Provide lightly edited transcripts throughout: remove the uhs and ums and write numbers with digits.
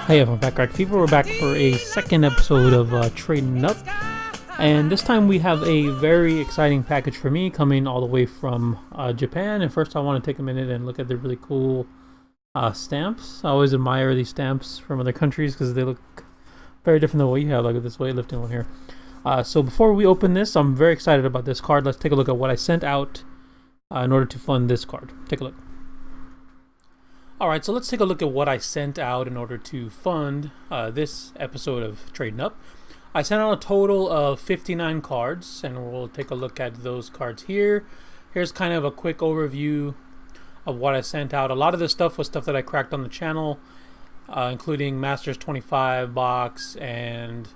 Hey everyone, back Cardsphere. We're back for a second episode of Trading Up, and this time we have a very exciting package for me coming all the way from Japan. And first I want to take a minute and look at the really cool stamps. I always admire these stamps from other countries because they look very different than what you have. Look at this weightlifting one here. So before we open this, I'm very excited about this card. Let's take a look at what I sent out in order to fund this card. Take a look. Alright, so let's take a look at what I sent out in order to fund this episode of Trading Up. I sent out a total of 59 cards, and we'll take a look at those cards here. Here's kind of a quick overview of what I sent out. A lot of this stuff was stuff that I cracked on the channel, including Masters 25 box and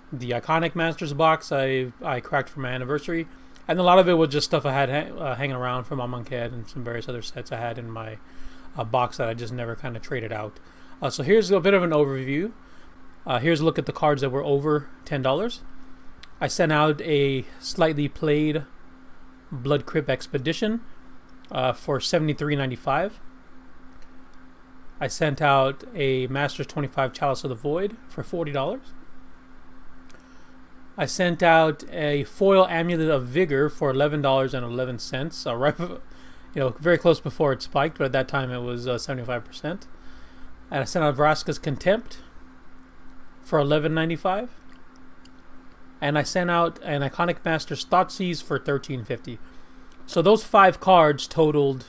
the Iconic Masters box I cracked for my anniversary. And a lot of it was just stuff I had hanging around from Amonkhet and some various other sets I had in my box that I just never kind of traded out. So here's a bit of an overview. Here's a look at the cards that were over $10. I sent out a slightly played Blood Crypt Expedition for $73.95. I sent out a Masters 25 Chalice of the Void for $40. I sent out a foil Amulet of Vigor for $11.11. Right, very close before it spiked, but at that time it was 75%. And I sent out Vraska's Contempt for $11.95. And I sent out an Iconic Masters Thoughtseize for $13.50. So those 5 cards totaled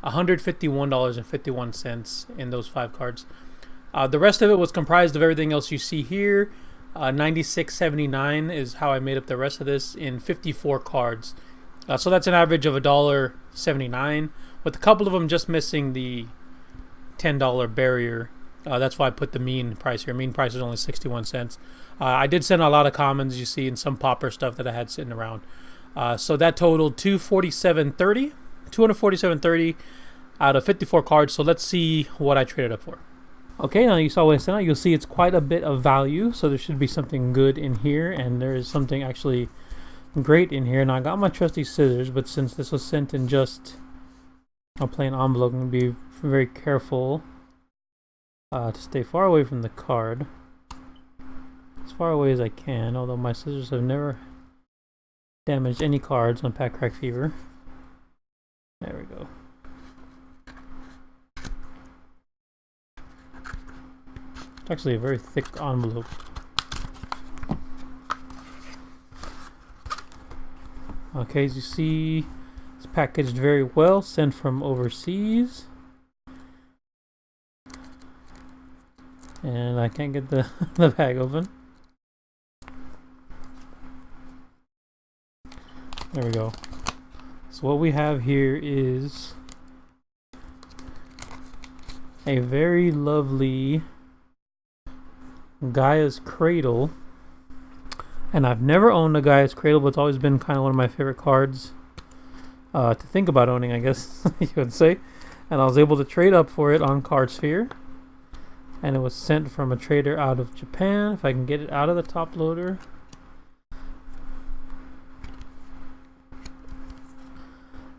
$151.51 in those 5 cards. The rest of it was comprised of everything else you see here. $96.79 is how I made up the rest of this in 54 cards. So that's an average of $1.79, with a couple of them just missing the $10 barrier. That's why I put the mean price here. Mean price is only 61 cents. I did send a lot of commons, you see, and some popper stuff that I had sitting around. So that totaled $247.30 out of 54 cards. So let's see what I traded up for. Okay, now you saw what I sent out. You'll see it's quite a bit of value, so there should be something good in here, and there is something actually great in here. Now I got my trusty scissors, but since this was sent in just a plain envelope, I'm going to be very careful to stay far away from the card, as far away as I can, although my scissors have never damaged any cards on Pack Crack Fever. There we go. It's actually a very thick envelope. Okay, as you see, it's packaged very well, sent from overseas. And I can't get the, the bag open. There we go. So what we have here is a very lovely Gaea's Cradle. And I've never owned a Gaea's Cradle, but it's always been kind of one of my favorite cards to think about owning, I guess you would say. And I was able to trade up for it on Cardsphere. And it was sent from a trader out of Japan. If I can get it out of the top loader.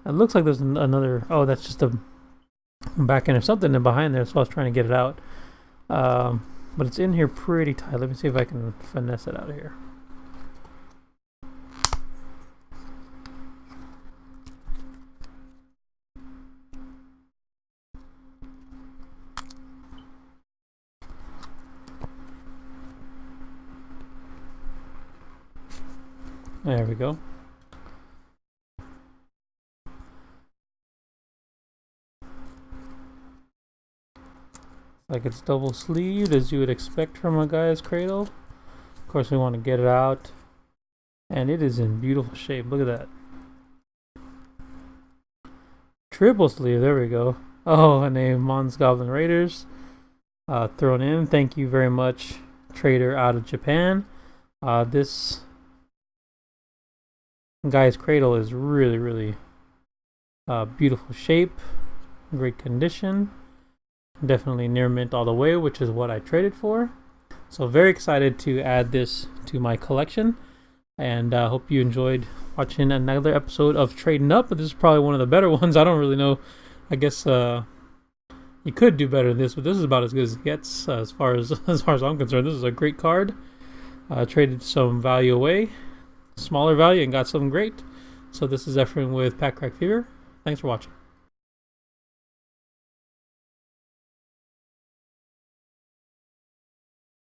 It looks like there's another... Oh, that's just a back end or something in behind there, so I was trying to get it out. But it's in here pretty tight. Let me see if I can finesse it out of here. There we go. Like it's double sleeved, as you would expect from a Gaea's Cradle. Of course, we want to get it out, and it is in beautiful shape. Look at that. Triple sleeve, there we go. Oh, and a Mons Goblin Raiders thrown in. Thank you very much, trader out of Japan. This Gaea's Cradle is really, really beautiful shape, great condition. Definitely near mint all the way, which is what I traded for. So very excited to add this to my collection, and hope you enjoyed watching another episode of Trading Up. But this is probably one of the better ones. I don't really know. I guess You could do better than this, but this is about as good as it gets as far as I'm concerned. This is a great card. Traded some value away, smaller value, and got something great. So this is Efren with Pack Crack Fever. Thanks for watching.